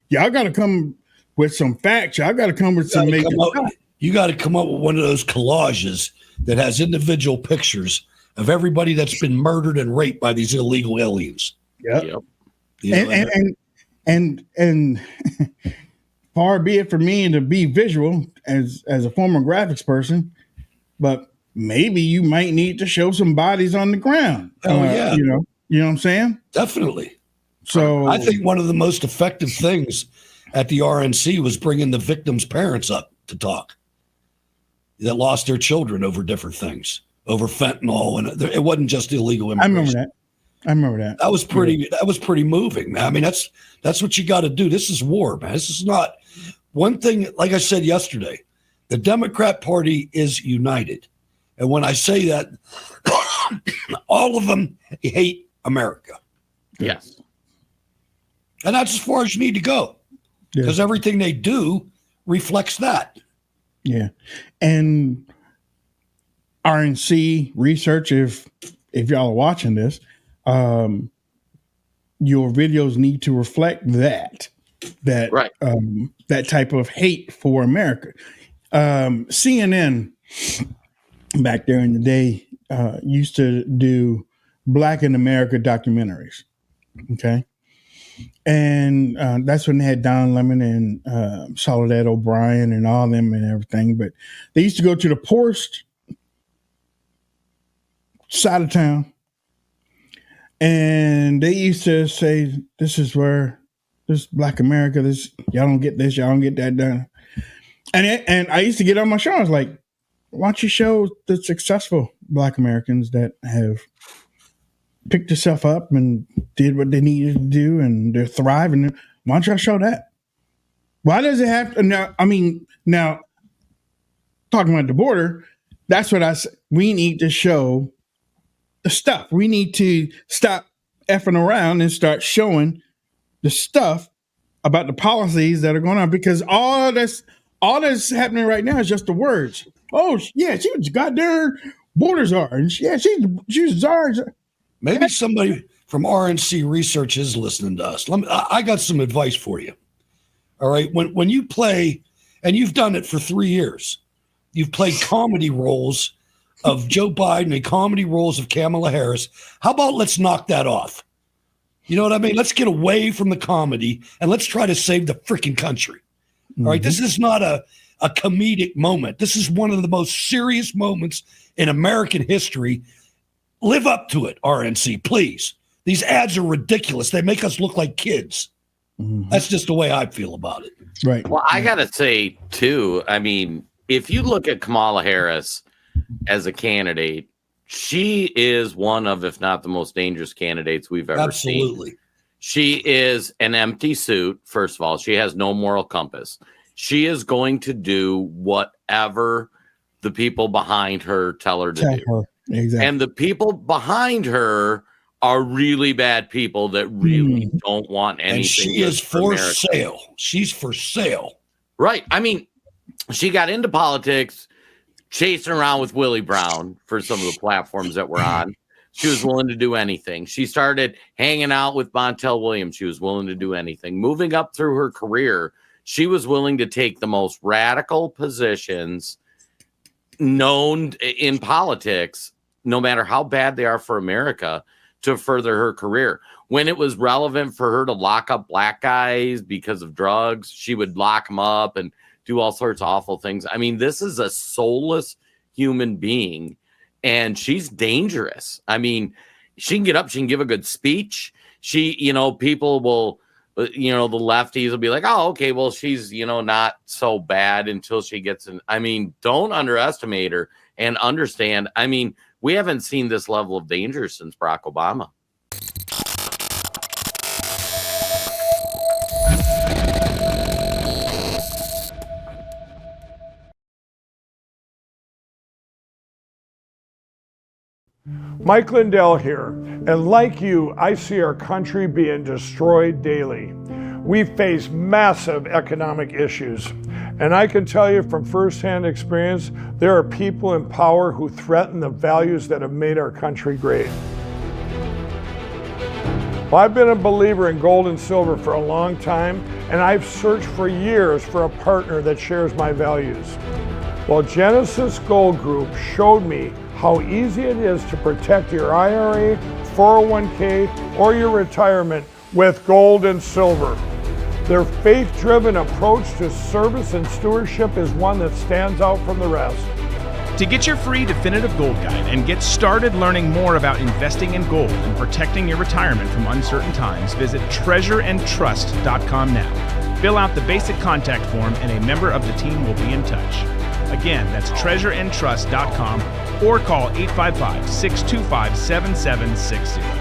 y'all got to come with some facts. Y'all got to come with some major stuff. You got to come up with one of those collages that has individual pictures of everybody that's been murdered and raped by these illegal aliens. Yep. And far be it for me to be visual as a former graphics person, but maybe you might need to show some bodies on the ground. Oh yeah. You know what I'm saying? Definitely. So I think one of the most effective things at the RNC was bringing the victims' parents up to talk that lost their children over different things, over fentanyl. And it wasn't just illegal immigration. I remember that. That was pretty moving, man. I mean, that's what you got to do. This is war, man. This is not one thing. Like I said yesterday, the Democrat Party is united. And when I say that, all of them hate America. Yes. And that's as far as you need to go, because everything they do reflects that. Yeah. And RNC research, if y'all are watching this, your videos need to reflect that type of hate for America. CNN back there in the day used to do Black in America documentaries. Okay. And that's when they had Don Lemon and Soledad O'Brien and all them and everything. But they used to go to the poorest side of town, and they used to say, "This is where this Black America. This y'all don't get this, y'all don't get that done." And I used to get on my show. I was like, "Why don't you show the successful Black Americans that have picked themselves up and did what they needed to do, and they're thriving? Why don't y'all show that? Why does it have to?" Now, I mean, now talking about the border, that's what I said. We need to show the stuff. We need to stop effing around and start showing the stuff about the policies that are going on, because all that's happening right now is just the words. Oh yeah, she was goddamn border czar, and yeah, she's czar. Maybe somebody from RNC Research is listening to us. I got some advice for you. All right. When you play, and you've done it for 3 years, you've played comedy roles of Joe Biden and comedy roles of Kamala Harris. How about let's knock that off? You know what I mean? Let's get away from the comedy and let's try to save the freaking country. All right. This is not a comedic moment. This is one of the most serious moments in American history. Live up to it, RNC, please. These ads are ridiculous. They make us look like kids. That's just the way I feel about it. Right. Well, I got to say, too, I mean, if you look at Kamala Harris as a candidate, she is one of, if not the most dangerous candidates we've ever seen. She is an empty suit, first of all. She has no moral compass. She is going to do whatever the people behind her tell her to do. Exactly. And the people behind her are really bad people that really don't want anything. And she is for sale. She's for sale. Right. I mean, she got into politics chasing around with Willie Brown for some of the platforms that we're on. She was willing to do anything. She started hanging out with Montel Williams. She was willing to do anything. Moving up through her career, she was willing to take the most radical positions known in politics, no matter how bad they are for America, to further her career. When it was relevant for her to lock up black guys because of drugs, she would lock them up and do all sorts of awful things. I mean, this is a soulless human being, and she's dangerous. I mean, she can get up, she can give a good speech. She, people will, the lefties will be like, oh, okay, well, she's, not so bad until she gets in. I mean, don't underestimate her and understand. I mean, we haven't seen this level of danger since Barack Obama. Mike Lindell here, and like you, I see our country being destroyed daily. We face massive economic issues, and I can tell you from firsthand experience, there are people in power who threaten the values that have made our country great. Well, I've been a believer in gold and silver for a long time, and I've searched for years for a partner that shares my values. Well, Genesis Gold Group showed me how easy it is to protect your IRA, 401k, or your retirement with gold and silver. Their faith-driven approach to service and stewardship is one that stands out from the rest. To get your free definitive gold guide and get started learning more about investing in gold and protecting your retirement from uncertain times, visit treasureandtrust.com now. Fill out the basic contact form and a member of the team will be in touch. Again, that's treasureandtrust.com or call 855-625-7760.